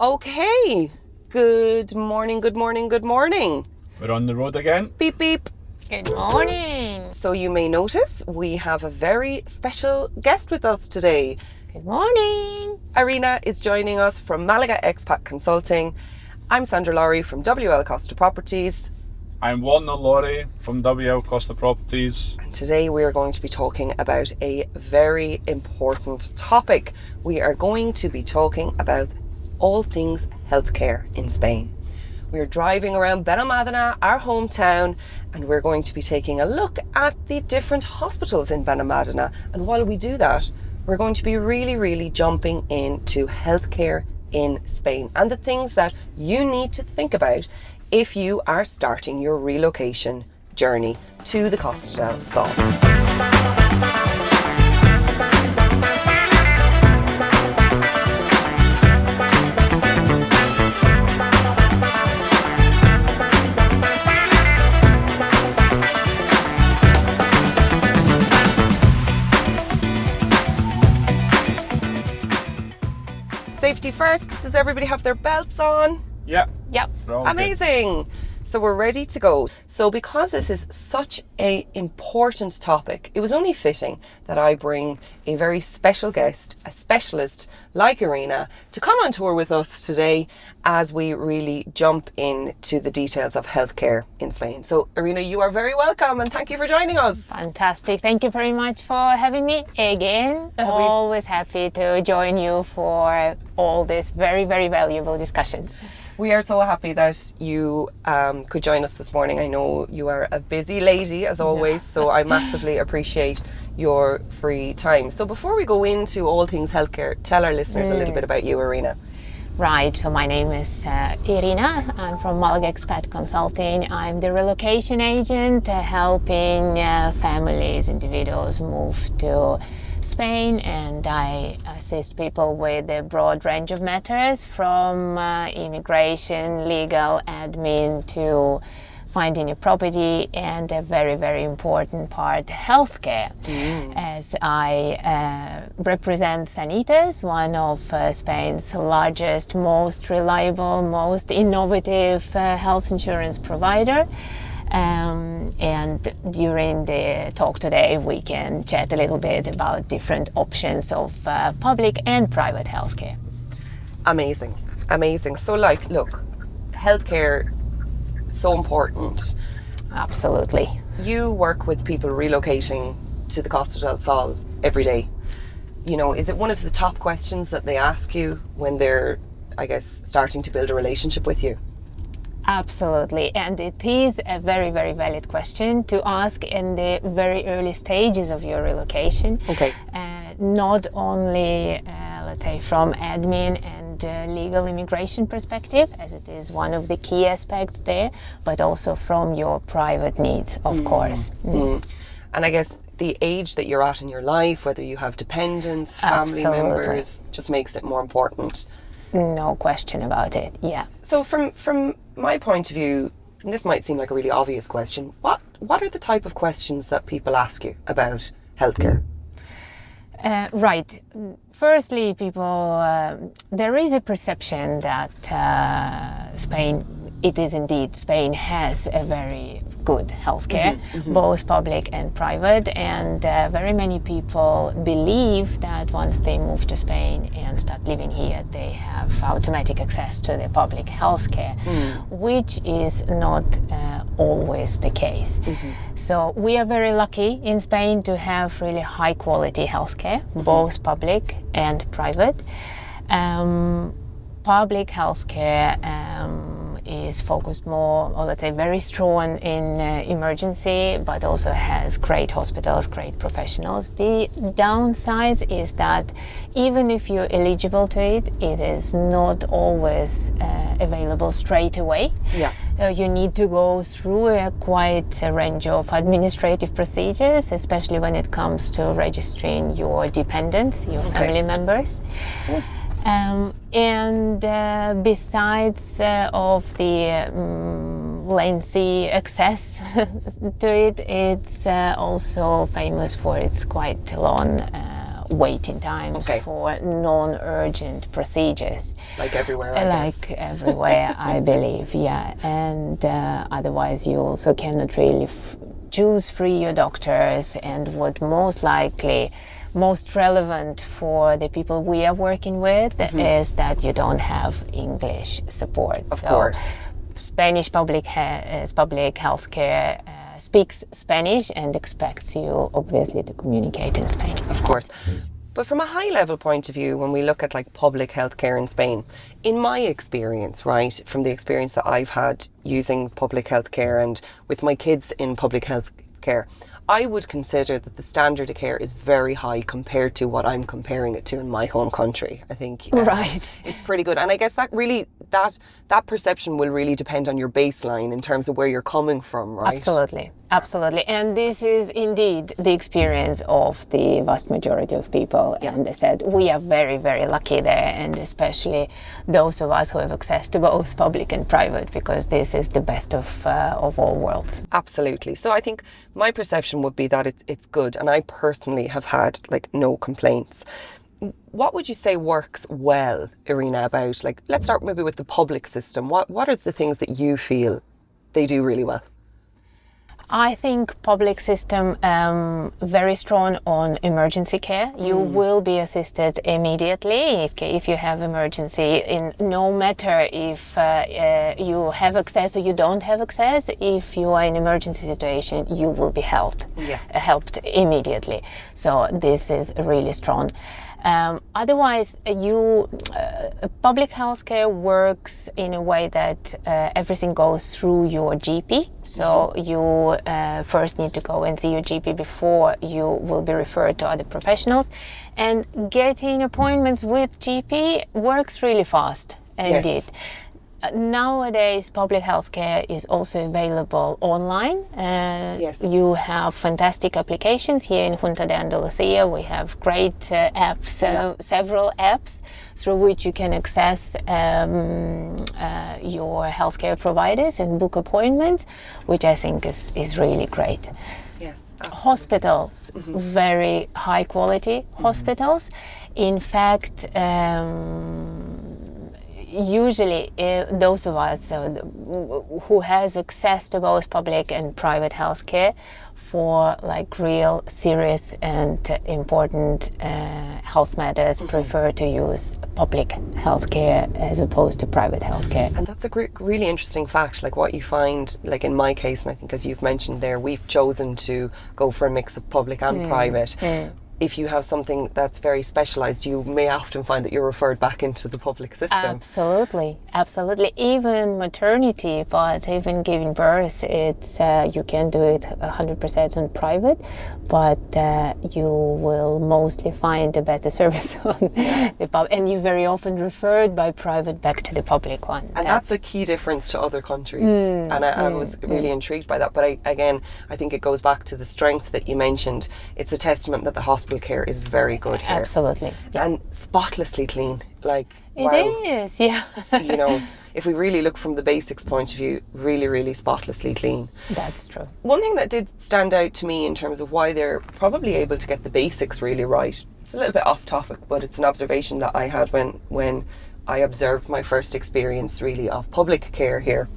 Okay, good morning. We're on the road again. Beep, beep. Good morning. So you may notice we have a very special guest with us today. Good morning. Irina is joining us from Málaga Expat Consulting. I'm Sandra Laurie from WL Costa Properties. I'm Warner Laurie from WL Costa Properties. And today we are going to be talking about a very important topic. We are going to be talking about all things healthcare in Spain. We're driving around Benalmádena, our hometown, and we're going to be taking a look at the different hospitals in Benalmádena. And while we do that, we're going to be really jumping into healthcare in Spain and the things that you need to think about if you are starting your relocation journey to the Costa del Sol. Safety first. Does everybody have their belts on? Yeah. Yep. we're all Amazing. So we're ready to go. So because this is such an important topic, it was only fitting that I bring a very special guest, a specialist like Irina, to come on tour with us today as we really jump into the details of healthcare in Spain. So Irina, you are very welcome and thank you for joining us. Fantastic. Thank you very much for having me again. Always happy to join you for all these very valuable discussions. We are so happy that you could join us this morning. I know you are a busy lady as always, so I massively appreciate your free time. So before we go into all things healthcare, tell our listeners a little bit about you, Irina. Right, so my name is Irina. I'm from Málaga Expat Consulting. I'm the relocation agent helping families, individuals move to Spain, and I assist people with a broad range of matters from immigration, legal, admin to finding a property, and a very important part, healthcare. As I represent Sanitas, one of Spain's largest, most reliable, most innovative health insurance provider. And during the talk today, we can chat a little bit about different options of public and private healthcare. Amazing. So look, healthcare, so important. Absolutely. You work with people relocating to the Costa del Sol every day. You know, is it one of the top questions that they ask you when they're, I guess, starting to build a relationship with you? Absolutely, and it is a very valid question to ask in the very early stages of your relocation. Okay. Not only, let's say, from admin and legal immigration perspective, as it is one of the key aspects there, but also from your private needs, of course. And I guess the age that you're at in your life, whether you have dependents, family members, just makes it more important. No question about it, yeah. So from my point of view, and this might seem like a really obvious question, what are the type of questions that people ask you about healthcare? Right. Firstly, people, there is a perception that Spain has a very good healthcare, both public and private, and very many people believe that once they move to Spain and start living here, they have automatic access to the public healthcare, which is not always the case. So we are very lucky in Spain to have really high quality healthcare, both public and private. Public healthcare is focused more, or let's say very strong in emergency, but also has great hospitals, great professionals. The downside is that even if you're eligible to it, it is not always available straight away. Yeah. You need to go through quite a range of administrative procedures, especially when it comes to registering your dependents, your family members. And besides of the lengthy access to it, it's also famous for its quite long waiting times for non-urgent procedures. Like everywhere, I guess. Like everywhere, I believe, yeah. And otherwise, you also cannot really choose free your doctors. And what most relevant for the people we are working with is that you don't have English support. Of course. Spanish public healthcare speaks Spanish and expects you, obviously, to communicate in Spanish. Of course. But from a high level point of view, when we look at like public healthcare in Spain, in my experience, right, from the experience that I've had using public healthcare and with my kids in public healthcare, I would consider that the standard of care is very high compared to what I'm comparing it to in my home country. I think right. It's pretty good. And I guess that really, that perception will really depend on your baseline in terms of where you're coming from, right? Absolutely. And this is indeed the experience of the vast majority of people. Yeah. And they said we are very, very lucky there, and especially those of us who have access to both public and private, because this is the best of all worlds. Absolutely. So I think my perception would be that it's good, and I personally have had like no complaints. What would you say works well, Irina, about, like, let's start maybe with the public system. What are the things that you feel they do really well? I think public system very strong on emergency care. You will be assisted immediately if you have emergency. No matter if you have access or you don't have access, if you are in emergency situation, you will be helped immediately. So this is really strong. Otherwise, public healthcare works in a way that everything goes through your GP. So you first need to go and see your GP before you will be referred to other professionals. And getting appointments with GP works really fast, indeed. Yes. Nowadays, public healthcare is also available online. Yes. You have fantastic applications here in Junta de Andalucía. We have great apps, several apps through which you can access your healthcare providers and book appointments, which I think is really great. Yes. Absolutely. Hospitals, very high quality hospitals. In fact, usually those of us who has access to both public and private healthcare for like real serious and important health matters prefer to use public healthcare as opposed to private healthcare. And that's a really interesting fact, like what you find, like in my case, and I think as you've mentioned there, we've chosen to go for a mix of public and private. If you have something that's very specialised, you may often find that you're referred back into the public system. Absolutely. Even maternity, but even giving birth, it's you can do it 100% on private, but you will mostly find a better service on the public, and you're very often referred by private back to the public one. And that's a key difference to other countries. And I was really intrigued by that. But I think it goes back to the strength that you mentioned. It's a testament that the hospital care is very good here. Absolutely. Yeah. And spotlessly clean. Like, it is, yeah. You know, if we really look from the basics point of view, really, really spotlessly clean. That's true. One thing that did stand out to me in terms of why they're probably able to get the basics really right, it's a little bit off topic, but it's an observation that I had when I observed my first experience really of public care here,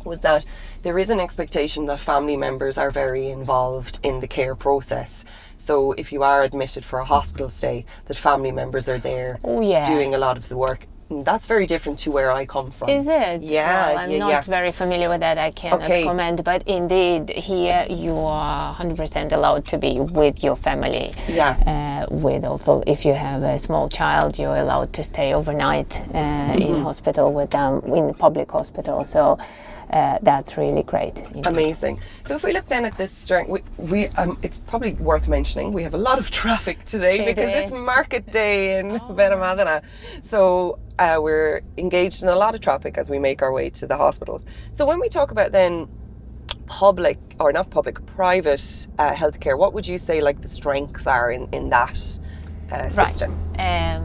was that there is an expectation that family members are very involved in the care process. So if you are admitted for a hospital stay, that family members are there doing a lot of the work. And that's very different to where I come from. Is it? Yeah. Well, I'm not very familiar with that. I cannot comment. But indeed, here you are 100% allowed to be with your family. Yeah. With also, if you have a small child, you're allowed to stay overnight in hospital with them, in the public hospital. So that's really great. Amazing. So if we look then at this strength, we it's probably worth mentioning we have a lot of traffic today because it's market day in Benalmádena. So we're engaged in a lot of traffic as we make our way to the hospitals. So when we talk about then private healthcare, what would you say like the strengths are in that system? Right.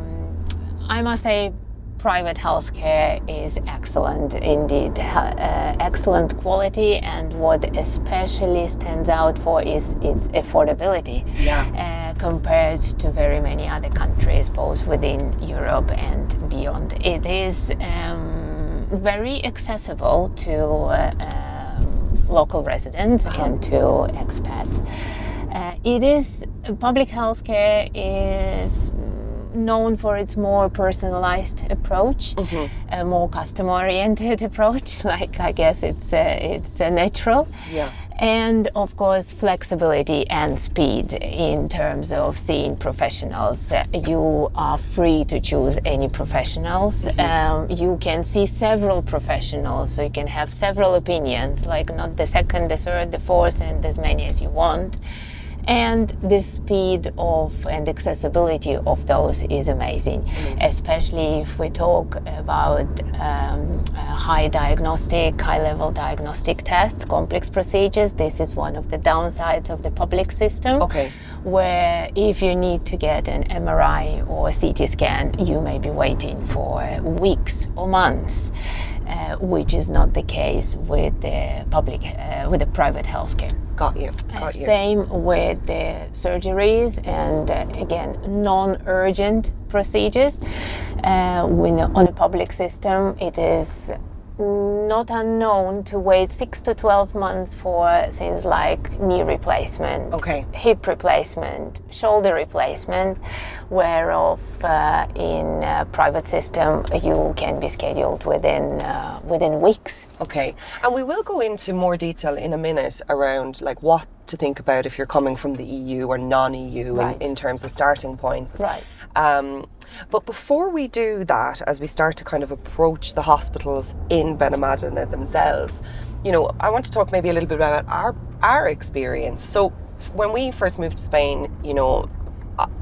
I must say private healthcare is excellent indeed, excellent quality, and what especially stands out for is its affordability compared to very many other countries, both within Europe and beyond. It is very accessible to local residents and to expats. Public healthcare is known for its more personalized approach, a more customer-oriented approach. Like, I guess it's natural. Yeah. And of course, flexibility and speed in terms of seeing professionals. You are free to choose any professionals. You can see several professionals, so you can have several opinions, like not the second, the third, the fourth, and as many as you want. And the speed of and accessibility of those is amazing. Especially if we talk about high-level diagnostic tests, complex procedures. This is one of the downsides of the public system. Okay. Where if you need to get an MRI or a CT scan, you may be waiting for weeks or months. Which is not the case with the private healthcare. Got you. Same with the surgeries and again non-urgent procedures. On the public system, it is not unknown to wait 6 to 12 months for things like knee replacement, hip replacement, shoulder replacement, whereof in private system you can be scheduled within weeks. Okay, and we will go into more detail in a minute around like what to think about if you're coming from the EU or non-EU in terms of starting points. Right. But before we do that, as we start to kind of approach the hospitals in Benalmádena themselves, I want to talk maybe a little bit about our experience. So when we first moved to Spain,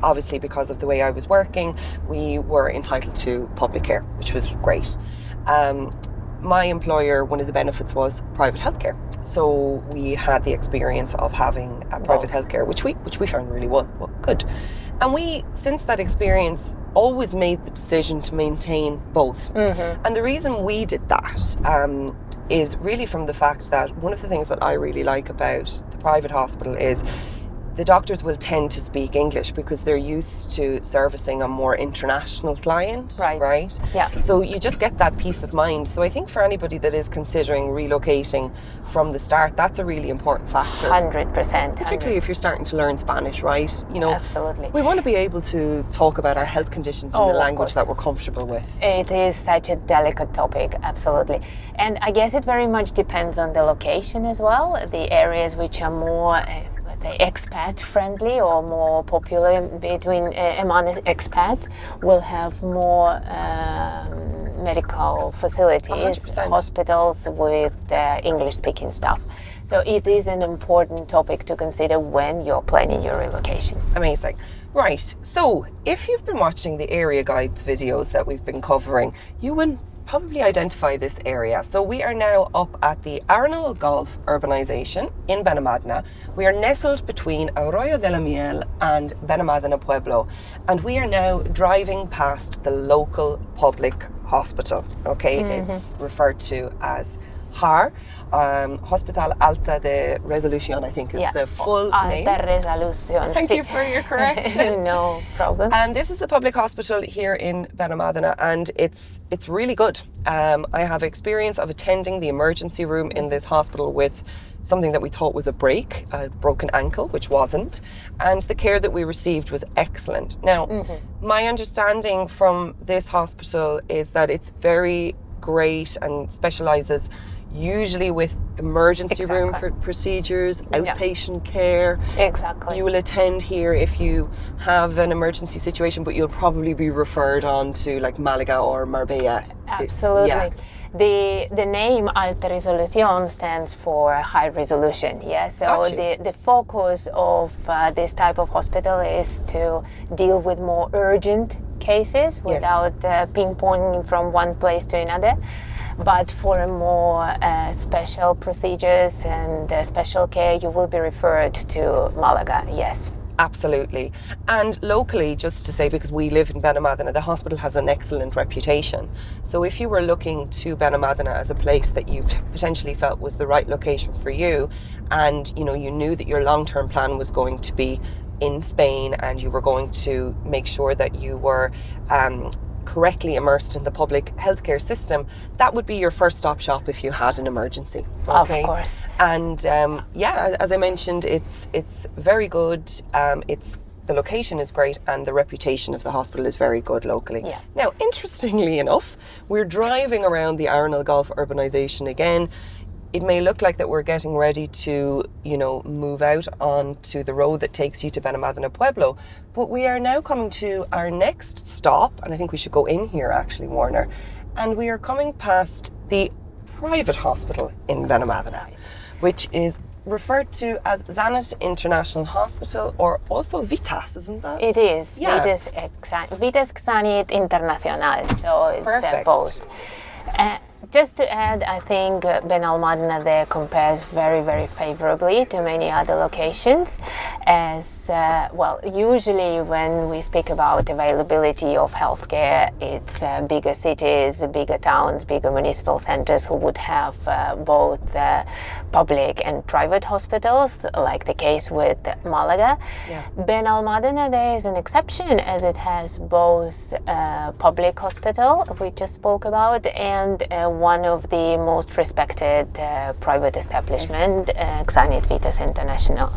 obviously because of the way I was working, we were entitled to public care, which was great. My employer, one of the benefits was private healthcare. So we had the experience of having a private healthcare, which we found really well good. And we, since that experience, always made the decision to maintain both. And the reason we did that is really from the fact that one of the things that I really like about the private hospital is the doctors will tend to speak English because they're used to servicing a more international client, right? Yeah. So you just get that peace of mind. So I think for anybody that is considering relocating from the start, that's a really important factor. 100%. Particularly if you're starting to learn Spanish, right? Absolutely. We want to be able to talk about our health conditions in the language that we're comfortable with. It is such a delicate topic, absolutely. And I guess it very much depends on the location as well. The areas which are more let's say expat friendly or more popular among expats will have more medical facilities, 100%. Hospitals with English speaking staff. So it is an important topic to consider when you're planning your relocation. Amazing. Right, so if you've been watching the area guides videos that we've been covering, you will probably identify this area. So we are now up at the Arroyo Golf urbanisation in Benalmádena. We are nestled between Arroyo de la Miel and Benalmádena Pueblo, and we are now driving past the local public hospital. It's referred to as HAR, Hospital Alta de Resolución, I think is the full name. Alta Resolución. Thank you for your correction. No problem. And this is the public hospital here in Benalmádena, and it's really good. I have experience of attending the emergency room in this hospital with something that we thought was a broken ankle, which wasn't, and the care that we received was excellent. Now, my understanding from this hospital is that it's very great and specialises usually with emergency room for procedures, outpatient care. Exactly. You will attend here if you have an emergency situation, but you'll probably be referred on to like Málaga or Marbella. Absolutely. The name Alta Resolución stands for high resolution. So the focus of this type of hospital is to deal with more urgent cases without ping-ponging from one place to another. But for more special procedures and special care, you will be referred to Málaga, yes. Absolutely. And locally, just to say, because we live in Benalmádena, the hospital has an excellent reputation. So if you were looking to Benalmádena as a place that you potentially felt was the right location for you, and you knew that your long-term plan was going to be in Spain, and you were going to make sure that you were correctly immersed in the public healthcare system, that would be your first stop shop if you had an emergency. Okay? Of course. And as I mentioned, it's very good. The location is great, and the reputation of the hospital is very good locally. Yeah. Now, interestingly enough, we're driving around the Arroyo Golf urbanisation again. It may look like that we're getting ready to, move out onto the road that takes you to Benalmádena Pueblo, but we are now coming to our next stop, and I think we should go in here actually, Warner, and we are coming past the private hospital in Benalmádena, which is referred to as Zanet International Hospital, or also Vitas, isn't that? It is. Yeah. Vitas Xanit Internacional, so it's Perfect. both. Just to add, I think Benalmádena there compares very, very favorably to many other locations, as usually when we speak about availability of healthcare, it's bigger cities, bigger towns, bigger municipal centers who would have both public and private hospitals, like the case with Málaga. Yeah. Benalmádena there is an exception, as it has both public hospital we just spoke about and one of the most respected private establishment, Xanit Vitas International.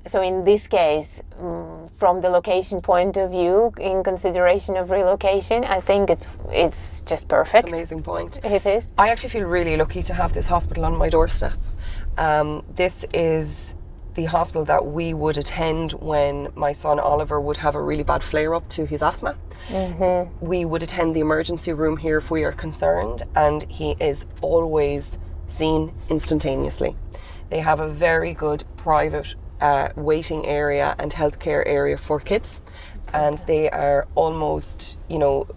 So in this case, from the location point of view, in consideration of relocation, I think it's just perfect. Amazing point. It is. I actually feel really lucky to have this hospital on my doorstep. This is the hospital that we would attend when my son Oliver would have a really bad flare-up to his asthma. Mm-hmm. We would attend the emergency room here if we are concerned, and he is always seen instantaneously. They have a very good private waiting area and healthcare area for kids, and they are almost,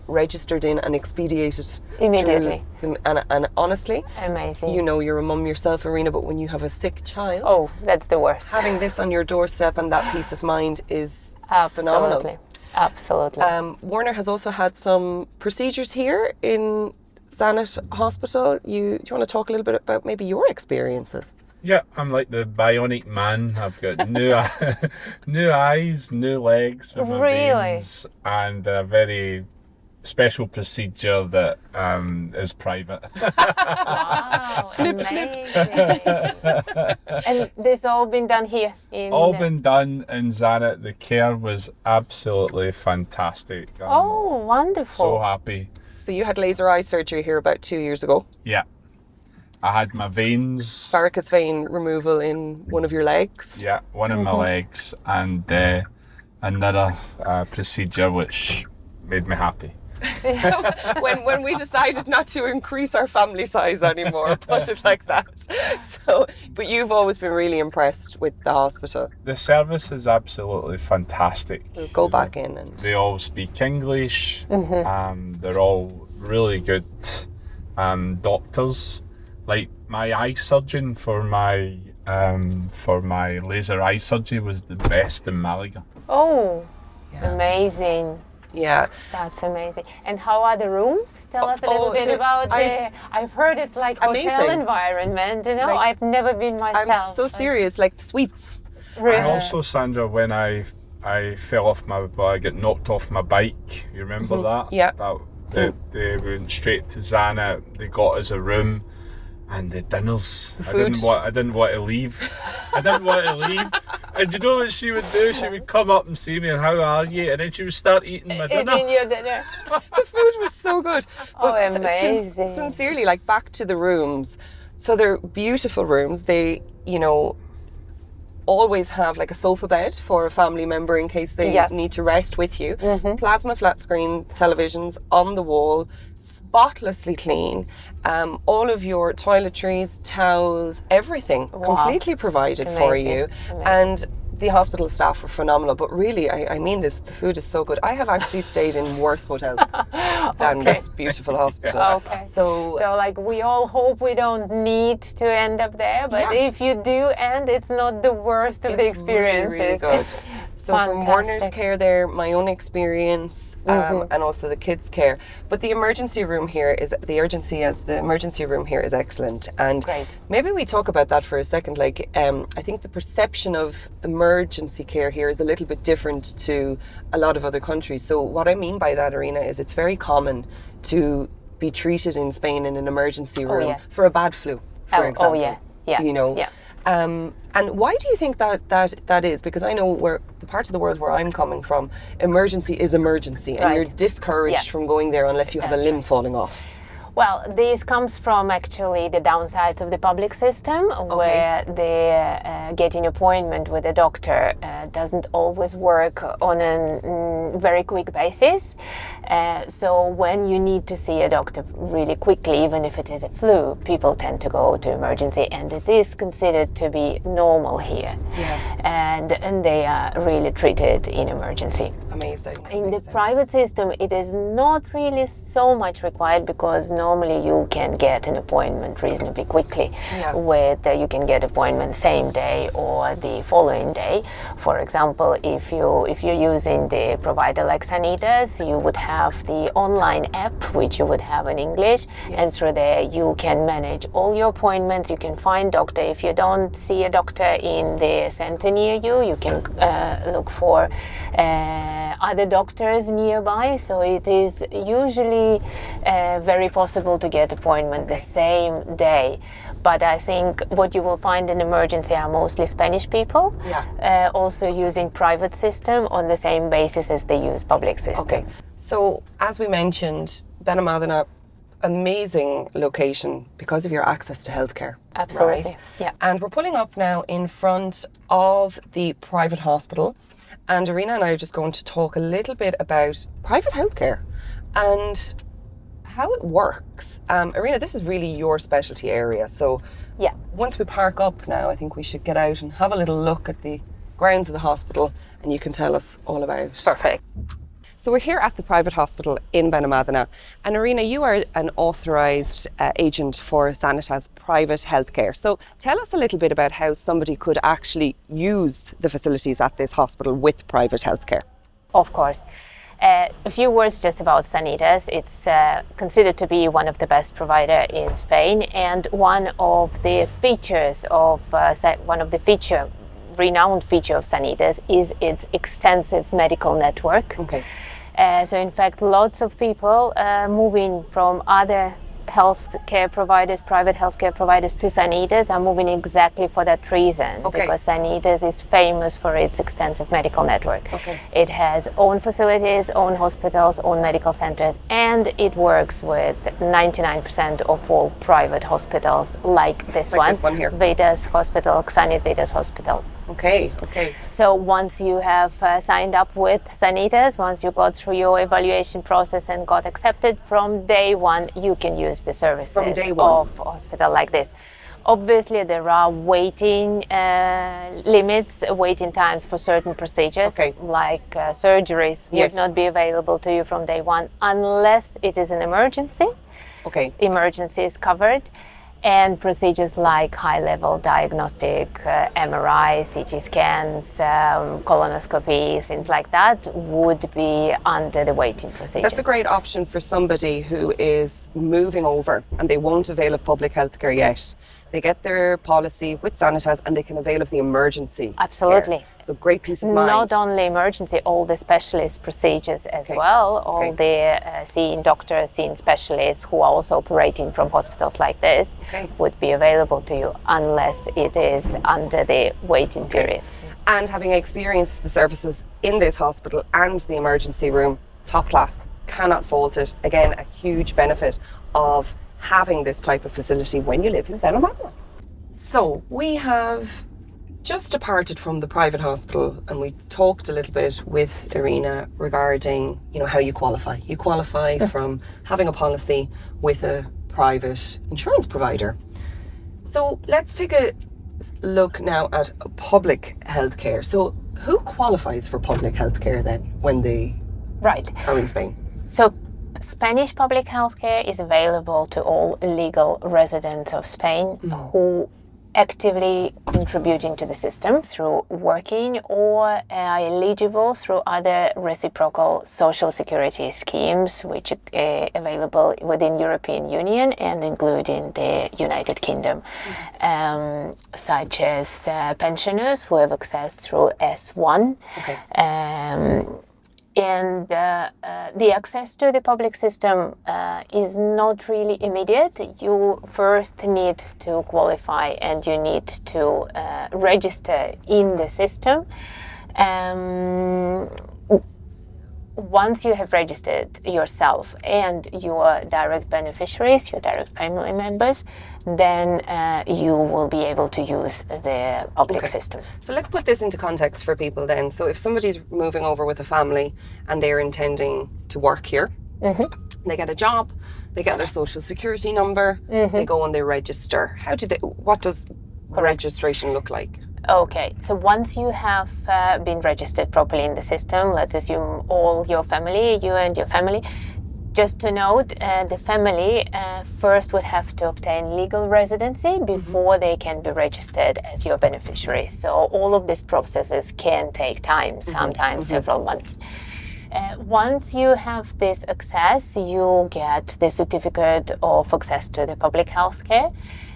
registered in and expedited immediately. And honestly, amazing. You're a mum yourself, Irina, but when you have a sick child, oh, that's the worst. having this on your doorstep and that peace of mind is Absolutely. phenomenal. Absolutely. Warner has also had some procedures here in Zanet Hospital. Do you want to talk a little bit about maybe your experiences? Yeah, I'm like the bionic man. I've got new eyes, new legs with my Really? veins, and a very special procedure that is private. Wow, Snip, snip. amazing. And this all been done here in All been done in Zanet. The care was absolutely fantastic. I'm Oh, wonderful. so happy. So you had laser eye surgery here about 2 years ago. Yeah. I had my veins. Varicose vein removal in one of your legs. Yeah, one of my legs, and another procedure which made me happy. when we decided not to increase our family size anymore, put it like that. So, but you've always been really impressed with the hospital. The service is absolutely fantastic. We'll go back in and They all speak English. They're all really good doctors. Like my eye surgeon for my laser eye surgery was the best in Málaga. Oh, amazing. yeah. That's amazing. And how are the rooms? Tell us a little bit about I've heard it's like hotel Amazing. environment, Like, I've never been myself. I'm so serious, like suites. Really? And also, Sandra, when I fell off I got knocked off my bike. You remember that? Yeah. They went straight to Zanet. They got us a room. And the dinners, The food. I didn't want to leave. And you know what she would do? She would come up and see me and how are you? And then she would start eating my dinner. Eating your dinner. The food was so good. Oh, amazing. Sincerely, like back to the rooms. So they're beautiful rooms. They, always have like a sofa bed for a family member in case they need to rest with you. Plasma flat screen televisions on the wall, spotlessly clean. All of your toiletries, towels, everything completely provided for you. Amazing. And the hospital staff were phenomenal, but really, I mean this, the food is so good. I have actually stayed in worse hotels than this beautiful hospital. Okay. So like we all hope we don't need to end up there, but if you do end, it's not the worst of the experiences. Really, really good. So from Warner's care there, my own experience, and also the kids' care. But the emergency room here is excellent. And maybe we talk about that for a second. Like, I think the perception of emergency care here is a little bit different to a lot of other countries. So what I mean by that, Irina, is it's very common to be treated in Spain in an emergency room for a bad flu, for example. You know. And why do you think that is? Because I know where the parts of the world where I'm coming from, emergency is emergency, and you're discouraged from going there unless you have a limb falling off. Well, this comes from actually the downsides of the public system, where the getting appointment with a doctor doesn't always work on a very quick basis. So when you need to see a doctor really quickly, even if it is a flu, people tend to go to emergency, and it is considered to be normal here. And they are really treated in emergency. Amazing. In the private system, it is not really so much required, because normally you can get an appointment reasonably quickly. You can get appointment same day or the following day. For example, if you're using the provider like Sanitas, you would have the online app, which you would have in English, and through there you can manage all your appointments. You can find doctor. If you don't see a doctor in the center near you, you can look for other doctors nearby. So it is usually very possible to get appointment the same day. But I think what you will find in emergency are mostly Spanish people, also using private system on the same basis as they use public system. So as we mentioned, Benalmádena, amazing location because of your access to healthcare. Absolutely. Right? Yeah. And we're pulling up now in front of the private hospital. And Irina and I are just going to talk a little bit about private healthcare and how it works. Irina, this is really your specialty area. So once we park up now, I think we should get out and have a little look at the grounds of the hospital, and you can tell us all about. Perfect. So we're here at the private hospital in Benalmádena, and Irina, you are an authorised agent for Sanitas Private Healthcare. So tell us a little bit about how somebody could actually use the facilities at this hospital with private healthcare. Of course. A few words just about Sanitas. It's considered to be one of the best provider in Spain, and one of the renowned feature of Sanitas is its extensive medical network. So in fact, lots of people moving from other healthcare providers, private healthcare providers, to Sanitas are moving exactly for that reason, because Sanitas is famous for its extensive medical network. It has own facilities, own hospitals, own medical centers, and it works with 99% of all private hospitals like this one here. Vedas Hospital, Xanit Vedas Hospital. Okay. So once you have signed up with Sanitas, once you got through your evaluation process and got accepted, from day one you can use the services of a hospital like this. Obviously there are waiting limits, waiting times for certain procedures, like surgeries would not be available to you from day one unless it is an emergency. Emergency is covered. And procedures like high-level diagnostic, MRI, CT scans, colonoscopy, things like that would be under the waiting procedure. That's a great option for somebody who is moving over and they won't avail of public healthcare yet. They get their policy with Sanitas and they can avail of the emergency. Absolutely. Care. So great peace of mind. Not only emergency, all the specialist procedures as well. All the seeing doctors, seeing specialists who are also operating from hospitals like this would be available to you unless it is under the waiting period. And having experienced the services in this hospital and the emergency room, top class, cannot fault it. Again, a huge benefit of having this type of facility when you live in Benalmádena. So we have just departed from the private hospital and we talked a little bit with Irina regarding, how you qualify. You qualify from having a policy with a private insurance provider. So let's take a look now at public healthcare. So who qualifies for public healthcare then when they Right. are in Spain? So Spanish public healthcare is available to all legal residents of Spain who actively contributing to the system through working or are eligible through other reciprocal social security schemes which are available within European Union and including the United Kingdom, such as pensioners who have access through S1. Okay. And the access to the public system is not really immediate. You first need to qualify and you need to register in the system. Once you have registered yourself and your direct beneficiaries, your direct family members, then you will be able to use the public system. So let's put this into context for people then. So if somebody's moving over with a family and they're intending to work here, they get a job, they get their social security number, they go and they register. What does registration look like? Okay, so once you have been registered properly in the system, let's assume all your family, you and your family, just to note, the family first would have to obtain legal residency before they can be registered as your beneficiary. So all of these processes can take time, sometimes several months. Once you have this access, you get the certificate of access to the public health care.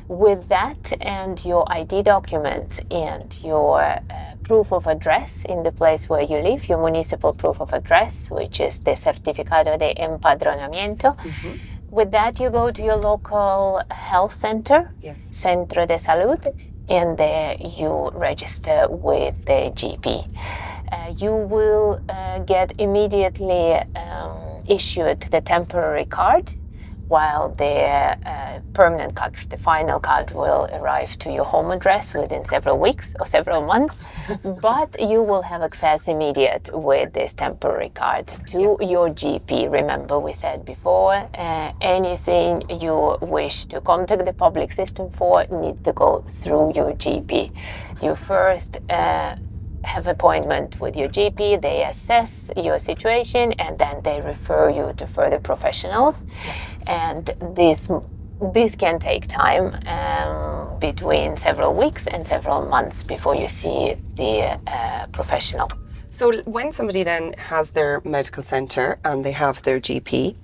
With that and your ID documents and your proof of address in the place where you live, your municipal proof of address, which is the Certificado de Empadronamiento. With that, you go to your local health center, Centro de Salud, and there you register with the GP. You will get immediately issued the temporary card, while the permanent card, the final card, will arrive to your home address within several weeks or several months. But you will have access immediate with this temporary card to your GP. Remember, we said before, anything you wish to contact the public system for need to go through your GP. You first have appointment with your GP, they assess your situation, and then they refer you to further professionals. And this can take time, between several weeks and several months before you see the professional. So when somebody then has their medical centre and they have their GP,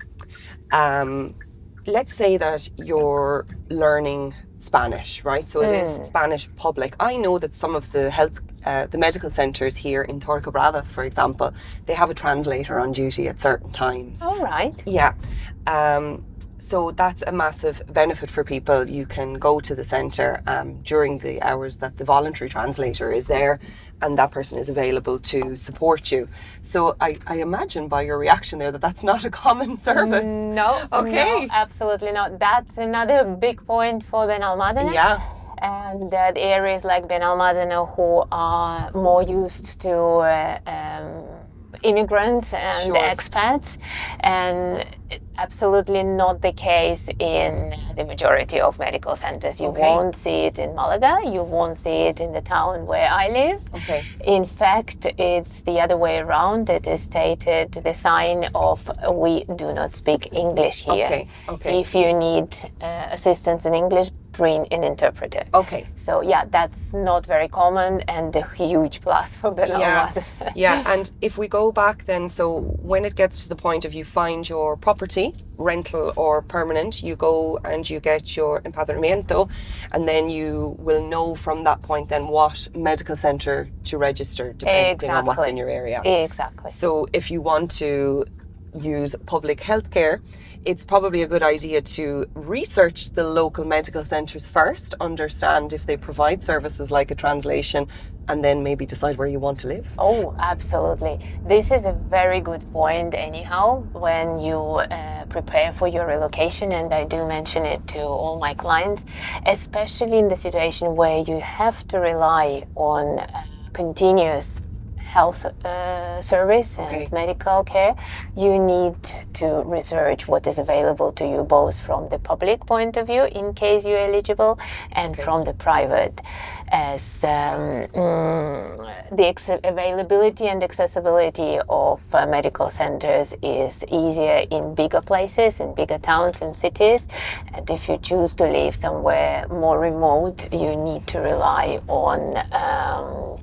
let's say that you're learning Spanish, right? So it is Spanish public. I know that some of the the medical centres here in Torquebrada, for example, they have a translator on duty at certain times. All right. Yeah. So that's a massive benefit for people. You can go to the centre during the hours that the voluntary translator is there, and that person is available to support you. So I imagine by your reaction there that that's not a common service. No, okay. No, absolutely not. That's another big point for Benalmádena. Yeah. And the areas like Benalmádena who are more used to immigrants and expats, and absolutely not the case in the majority of medical centers. You won't see it in Málaga, you won't see it in the town where I live. In fact, it's the other way around. It is stated the sign of we do not speak English here. If you need assistance in English, bring an interpreter. So yeah, that's not very common and a huge plus for Benalmádena. Yeah, and if we go back then, so when it gets to the point of you find your property, rental or permanent, you go and you get your empadronamiento, and then you will know from that point then what medical centre to register depending on what's in your area. So if you want to use public healthcare, it's probably a good idea to research the local medical centres first, understand if they provide services like a translation, and then maybe decide where you want to live. Oh, absolutely. This is a very good point anyhow when you prepare for your relocation, and I do mention it to all my clients, especially in the situation where you have to rely on continuous health service and medical care. You need to research what is available to you both from the public point of view in case you're eligible and from the private. as the availability and accessibility of medical centers is easier in bigger places, in bigger towns and cities. And if you choose to live somewhere more remote, you need to rely on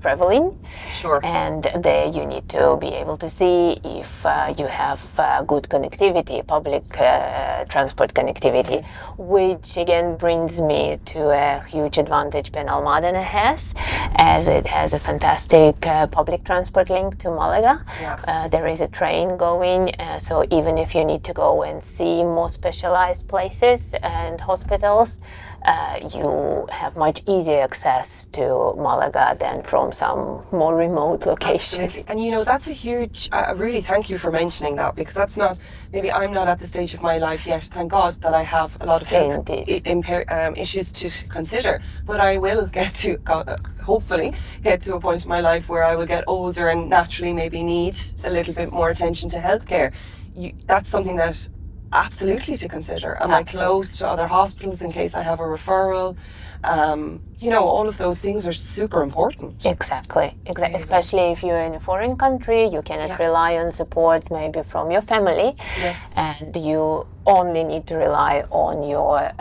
traveling. Sure. And there you need to be able to see if you have good connectivity, public transport connectivity, which again brings me to a huge advantage Benalmádena has, as it has a fantastic public transport link to Málaga. Yeah. There is a train going, so even if you need to go and see more specialized places and hospitals, you have much easier access to Málaga than from some more remote location. Absolutely. And you know, that's a huge, really thank you for mentioning that, because that's not, maybe I'm not at the stage of my life yet, thank God, that I have a lot of health issues to consider, but I will get to, hopefully, get to a point in my life where I will get older and naturally maybe need a little bit more attention to healthcare. That's something that absolutely to consider. Am I close to other hospitals in case I have a referral? You know, all of those things are super important. Exactly. Especially if you're in a foreign country, you cannot rely on support maybe from your family. Yes. And you only need to rely on your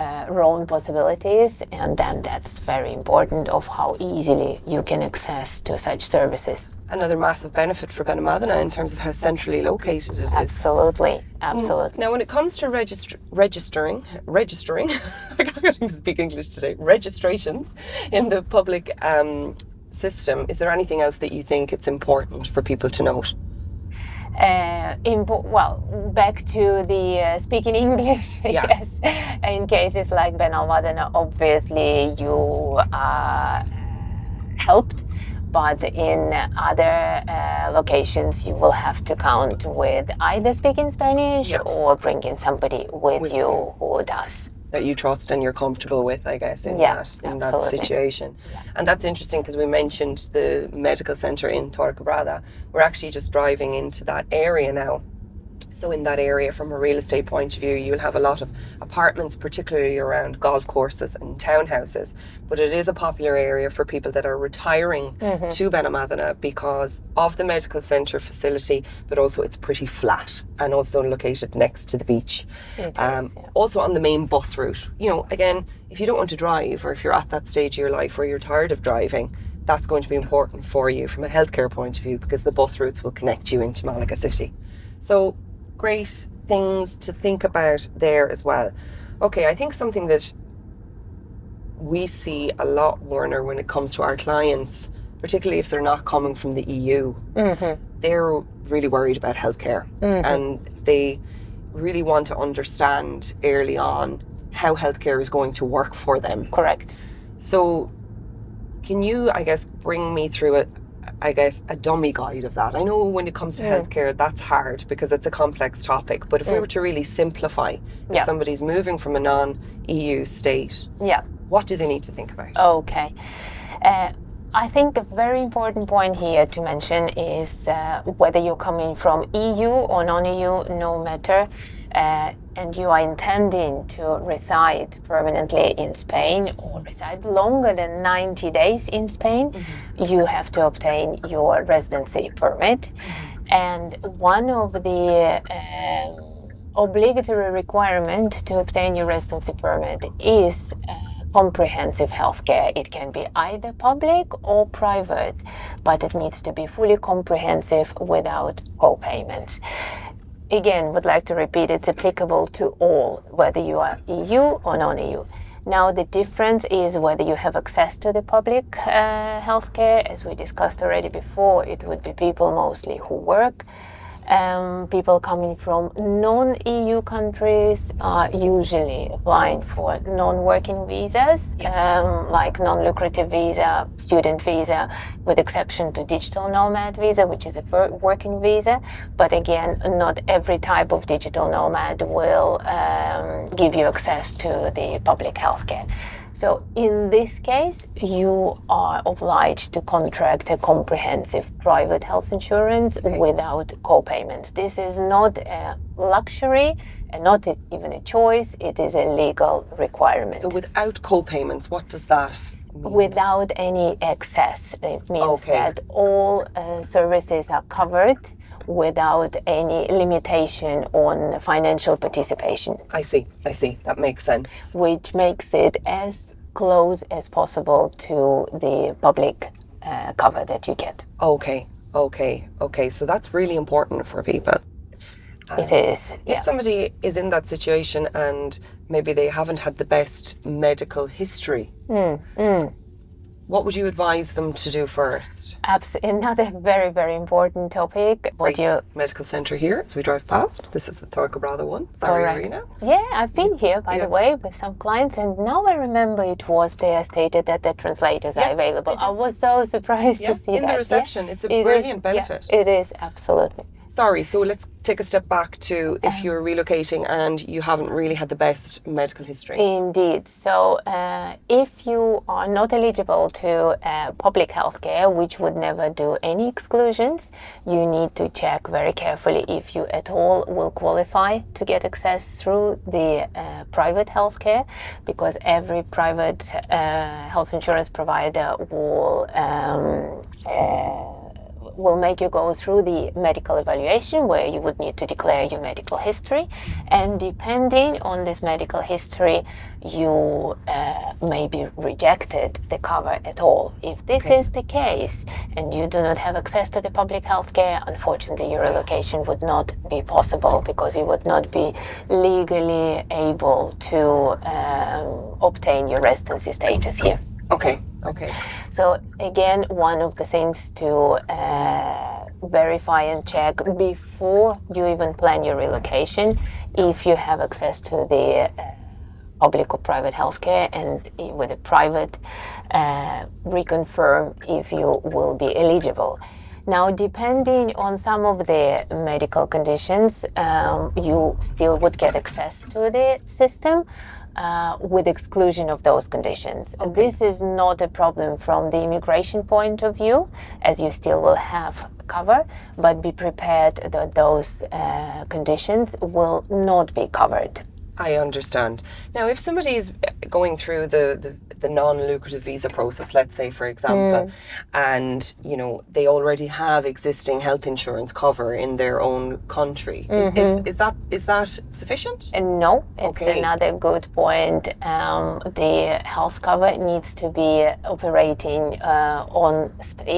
own possibilities, and then that's very important of how easily you can access to such services. Another massive benefit for Benalmádena in terms of how centrally located it is. Absolutely. Now, when it comes to registering, I can't even speak English today, registrations in the public system, is there anything else that you think it's important for people to note? Back to the speaking English, yes. In cases like Benalmádena, obviously you are helped, but in other locations you will have to count with either speaking Spanish or bringing somebody with you who does. That you trust and you're comfortable with, I guess, in that situation. Yeah. And that's interesting because we mentioned the medical centre in Torquebrada. We're actually just driving into that area now. So in that area, from a real estate point of view, you'll have a lot of apartments, particularly around golf courses and townhouses. But it is a popular area for people that are retiring to Benalmádena because of the medical centre facility, but also it's pretty flat and also located next to the beach. Also on the main bus route. You know, again, if you don't want to drive, or if you're at that stage of your life where you're tired of driving, that's going to be important for you from a healthcare point of view, because the bus routes will connect you into Málaga City. So great things to think about there as well. Okay, I think something that we see a lot, Warner, when it comes to our clients, particularly if they're not coming from the EU, they're really worried about healthcare and they really want to understand early on how healthcare is going to work for them. Correct. So can you, I guess, bring me through a dummy guide of that? I know when it comes to healthcare, that's hard because it's a complex topic. But if we were to really simplify, if somebody's moving from a non-EU state, what do they need to think about? Okay. I think a very important point here to mention is whether you're coming from EU or non-EU, no matter, and you are intending to reside permanently in Spain or reside longer than 90 days in Spain, you have to obtain your residency permit. And one of the obligatory requirements to obtain your residency permit is comprehensive healthcare. It can be either public or private, but it needs to be fully comprehensive without co-payments. Again, would like to repeat, it's applicable to all, whether you are EU or non-EU. Now, the difference is whether you have access to the public healthcare. As we discussed already before, it would be people mostly who work. People coming from non-EU countries are usually applying for non-working visas, like non-lucrative visa, student visa, with exception to digital nomad visa, which is a working visa. But again, not every type of digital nomad will give you access to the public healthcare. So in this case, you are obliged to contract a comprehensive private health insurance without co-payments. This is not a luxury and not even a choice, it is a legal requirement. So without co-payments, what does that without any excess. It means Okay. that all services are covered without any limitation on financial participation, I see. That makes sense. which makes it as close as possible to the public cover that you get. Okay. So that's really important for people. It is. If somebody is in that situation and maybe they haven't had the best medical history, what would you advise them to do first? Another very, very important topic. Medical centre here as we drive past. This is the Torquebrada one. Sorry, Arena. Yeah, I've been here, by the way, with some clients, and now I remember it was there stated that the translators are available. I was so surprised to see that. In the reception, it's a brilliant benefit. Yeah, it is, absolutely. Sorry, so let's take a step back to if you're relocating and you haven't really had the best medical history. Indeed. So if you are not eligible to public healthcare, which would never do any exclusions, you need to check very carefully if you at all will qualify to get access through the private healthcare, because every private health insurance provider will make you go through the medical evaluation where you would need to declare your medical history, and depending on this medical history you may be rejected the cover at all. If this is the case and you do not have access to the public health care, unfortunately your relocation would not be possible, because you would not be legally able to obtain your residency status here. Okay. So again, one of the things to verify and check before you even plan your relocation, if you have access to the public or private healthcare, and with a private, reconfirm if you will be eligible. Now, depending on some of the medical conditions, you still would get access to the system. With exclusion of those conditions. This is not a problem from the immigration point of view, as you still will have cover, but be prepared that those conditions will not be covered. I understand. Now, if somebody is going through the non-lucrative visa process, let's say, for example, and, they already have existing health insurance cover in their own country, is that sufficient? No, it's another good point. The health cover needs to be operating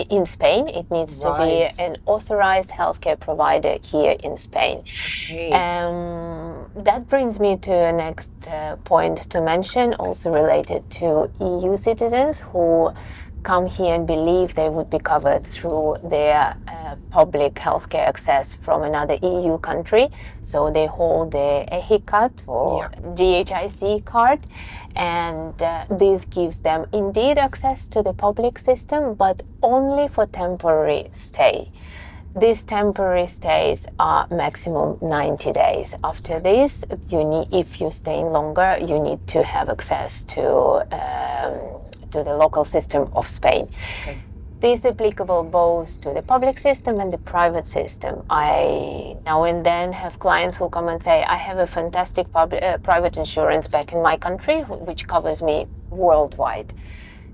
in Spain. It needs to be an authorized healthcare provider here in Spain. That brings me to a next point to mention, also related to EU citizens who come here and believe they would be covered through their public healthcare access from another EU country. So they hold the EHICAT or GHIC card, and this gives them indeed access to the public system, but only for temporary stay. These temporary stays are maximum 90 days. After this, if you're staying longer, you need to have access to the local system of Spain. This is applicable both to the public system and the private system. I now and then have clients who come and say, I have a fantastic private insurance back in my country, which covers me worldwide.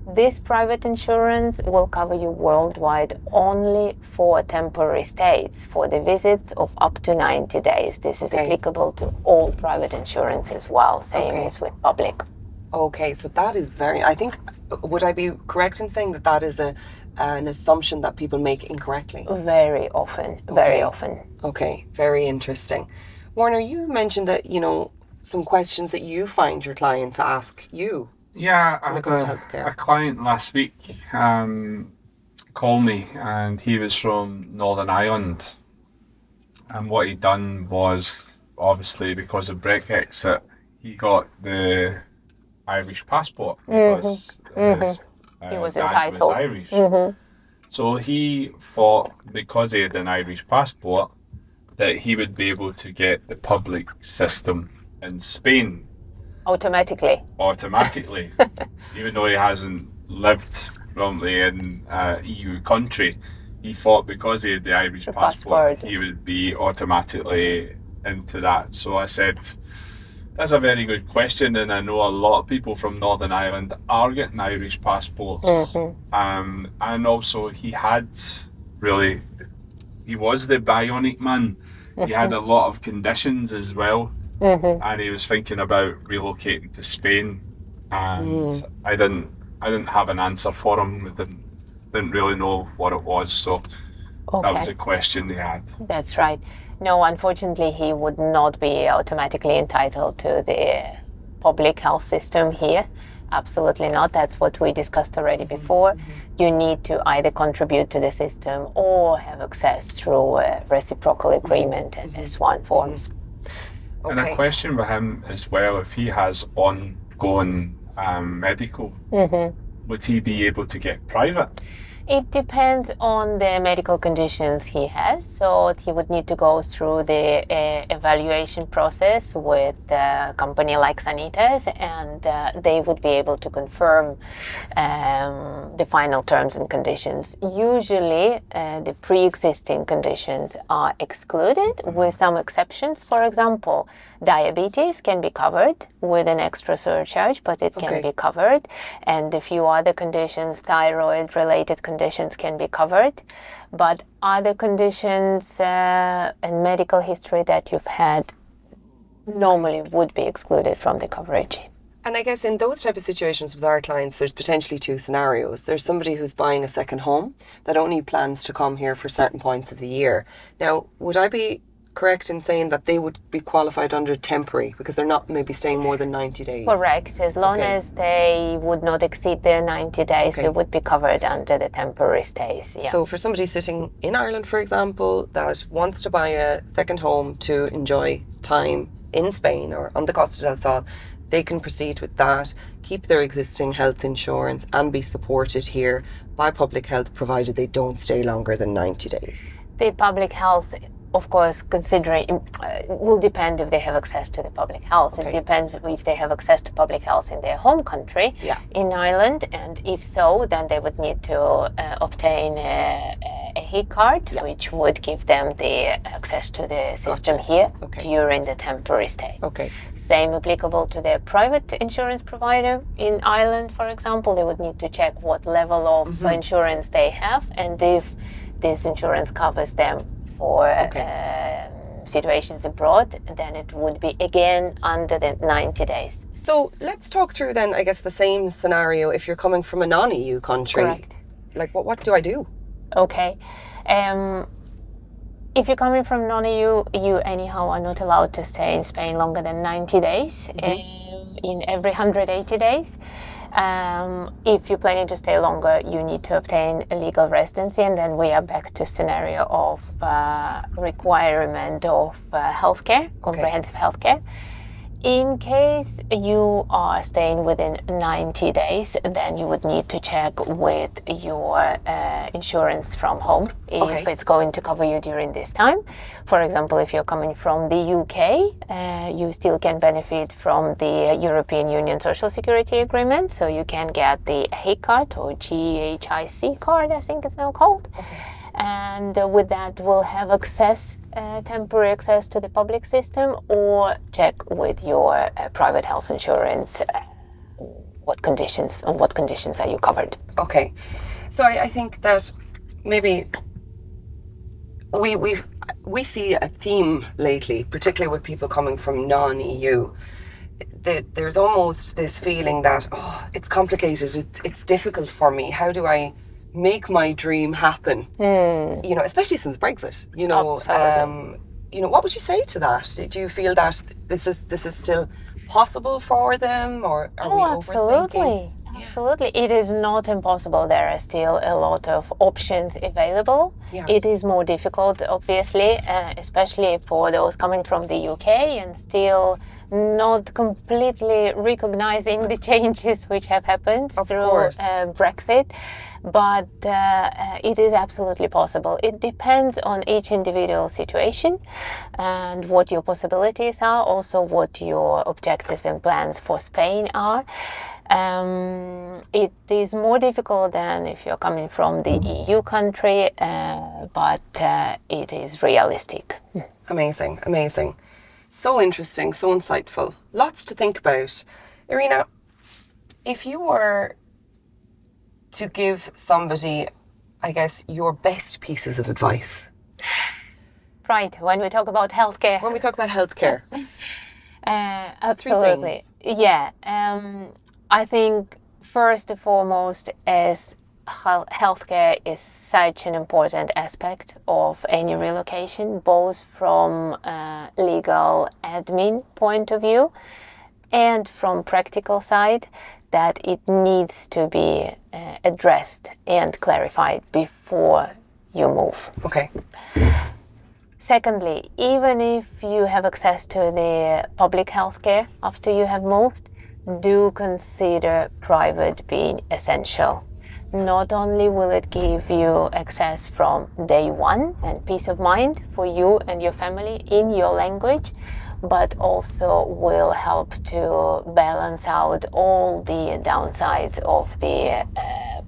This private insurance will cover you worldwide only for temporary stays, for the visits of up to 90 days. This is applicable to all private insurance as well, same as with public. Okay, so that is would I be correct in saying that is an assumption that people make incorrectly? Very often, very often. Okay, very interesting. Warner, you mentioned that, some questions that you find your clients ask you. Yeah, I had a client last week call me, and he was from Northern Ireland, and what he'd done was, obviously because of Brexit, he got the Irish passport because his he was dad entitled. was Irish. So he thought, because he had an Irish passport, that he would be able to get the public system in Spain automatically, even though he hasn't lived probably in an EU country. He thought because he had the Irish passport, he would be automatically into that. So I said, That's a very good question, and I know a lot of people from Northern Ireland are getting Irish passports. And also he was the bionic man. He had a lot of conditions as well, and he was thinking about relocating to Spain. And I didn't have an answer for him. I didn't really know what it was, so that was a question they had. That's right. No, unfortunately, he would not be automatically entitled to the public health system here. Absolutely not. That's what we discussed already before. You need to either contribute to the system or have access through a reciprocal agreement and S1 forms. And a question with him as well, if he has ongoing medical, would he be able to get private? It depends on the medical conditions he has. So he would need to go through the evaluation process with a company like Sanitas, and they would be able to confirm the final terms and conditions. Usually, the pre-existing conditions are excluded with some exceptions. For example, diabetes can be covered with an extra surcharge, but it can be covered. And a few other conditions, thyroid-related conditions can be covered. But other conditions and medical history that you've had normally would be excluded from the coverage. And I guess in those type of situations with our clients, there's potentially two scenarios. There's somebody who's buying a second home that only plans to come here for certain points of the year. Now, would I be correct in saying that they would be qualified under temporary because they're not maybe staying more than 90 days? Correct. As long as they would not exceed their 90 days, they would be covered under the temporary stays. Yeah. So for somebody sitting in Ireland, for example, that wants to buy a second home to enjoy time in Spain or on the Costa del Sol, they can proceed with that, keep their existing health insurance and be supported here by public health, provided they don't stay longer than 90 days. The public health, of course, considering will depend if they have access to the public health. It depends if they have access to public health in their home country, in Ireland, and if so, then they would need to obtain a HIC card, which would give them the access to the system here during the temporary stay. Same applicable to their private insurance provider in Ireland, for example. They would need to check what level of insurance they have and if this insurance covers them for situations abroad, then it would be again under the 90 days. So let's talk through then, I guess, the same scenario if you're coming from a non-EU country. Correct. Like, what do I do? Okay. If you're coming from non-EU, you anyhow are not allowed to stay in Spain longer than 90 days in every 180 days. If you're planning to stay longer, you need to obtain a legal residency, and then we are back to scenario of requirement of healthcare, comprehensive healthcare. In case you are staying within 90 days, then you would need to check with your insurance from home if it's going to cover you during this time. For example, if you're coming from the UK, you still can benefit from the European Union Social Security Agreement, so you can get the HIC card or GHIC card, I think it's now called. And with that, we'll have access, temporary access to the public system, or check with your private health insurance on what conditions are you covered. Okay, so I think that maybe we see a theme lately, particularly with people coming from non-EU. There's almost this feeling that it's complicated, it's difficult for me. How do I make my dream happen? You know, especially since Brexit. You know, what would you say to that? Do you feel that this is still possible for them, or are we overthinking? Absolutely. It is not impossible. There are still a lot of options available. It is more difficult, obviously, especially for those coming from the UK and still not completely recognizing the changes which have happened through Brexit. But it is absolutely possible. It depends on each individual situation and what your possibilities are, also what your objectives and plans for Spain are. It is more difficult than if you're coming from the EU country, but it is realistic. Amazing. So interesting, so insightful. Lots to think about. Irina, if you were to give somebody, I guess, your best pieces of advice. Right, when we talk about healthcare. When we talk about healthcare. Absolutely. 3 things. Yeah. I think first and foremost is healthcare is such an important aspect of any relocation, both from a legal admin point of view and from practical side, that it needs to be addressed and clarified before you move. Okay. Secondly, even if you have access to the public healthcare after you have moved, do consider private being essential. Not only will it give you access from day one and peace of mind for you and your family in your language, but also will help to balance out all the downsides of the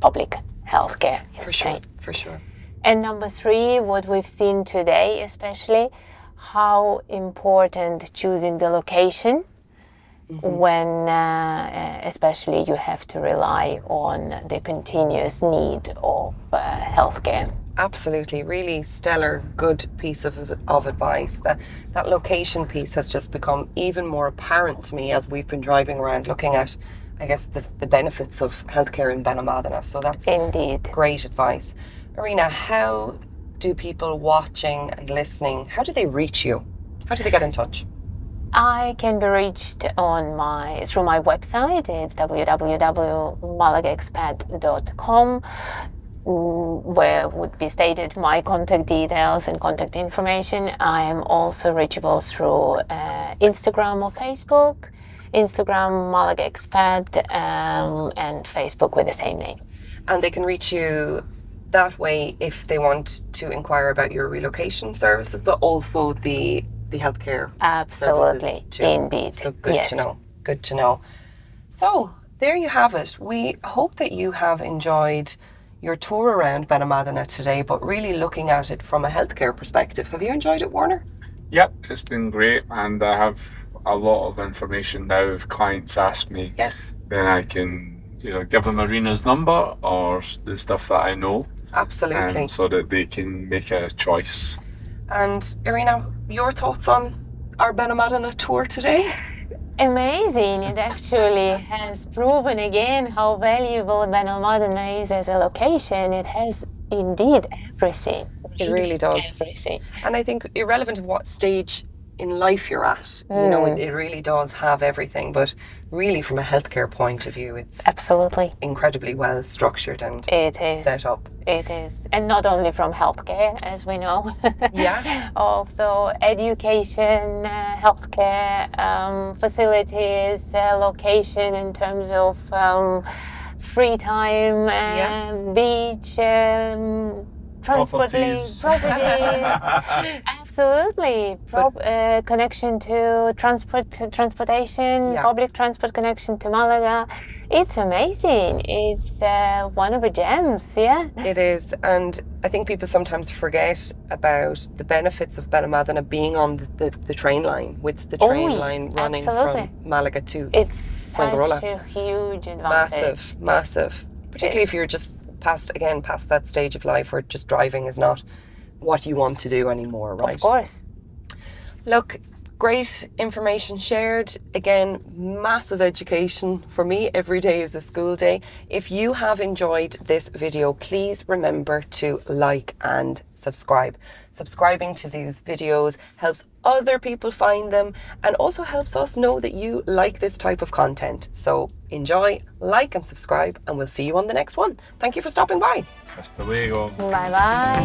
public healthcare in Spain. For sure. And number three, what we've seen today, especially, how important choosing the location when especially you have to rely on the continuous need of healthcare. Absolutely, really stellar, good piece of advice. That location piece has just become even more apparent to me as we've been driving around looking at, I guess, the benefits of healthcare in Benalmádena. So that's indeed great advice. Irina, how do people watching and listening, how do they reach you? How do they get in touch? I can be reached through my website. It's www.malagaexpat.com, where would be stated my contact details and contact information. I am also reachable through Instagram or Facebook. Instagram Malaga Expat and Facebook with the same name. And they can reach you that way if they want to inquire about your relocation services, but also the healthcare Absolutely, services too. Indeed. So good to know. Good to know. So there you have it. We hope that you have enjoyed your tour around Benalmádena today, but really looking at it from a healthcare perspective. Have you enjoyed it, Warner? Yep, it's been great, and I have a lot of information now. If clients ask me, Yes. then I can give them Irina's number or the stuff that I know. Absolutely. So that they can make a choice. And Irina, your thoughts on our Benalmádena tour today? Amazing. It actually has proven again how valuable Benalmádena is as a location. It has indeed everything. It really does. Everything. And I think irrelevant of what stage in life you're at, it really does have everything. But really from a healthcare point of view, it's absolutely incredibly well structured and it is set up. It is. And not only from healthcare, as we know. Yeah. Also education, healthcare, facilities, location in terms of free time, beach, properties. Absolutely. Connection to transportation, public transport connection to Malaga. It's amazing. It's one of the gems, yeah. It is, and I think people sometimes forget about the benefits of Benalmádena being on the train line, with the train line running from Malaga to it's such a huge advantage. Massive. Particularly if you're just past that stage of life where just driving is not what you want to do anymore, right? Of course. Look, great information shared. Again, massive education for me. Every day is a school day. If you have enjoyed this video, please remember to like and subscribe. Subscribing to these videos helps other people find them and also helps us know that you like this type of content. So enjoy, like and subscribe, and we'll see you on the next one. Thank you for stopping by. Hasta luego. Bye bye.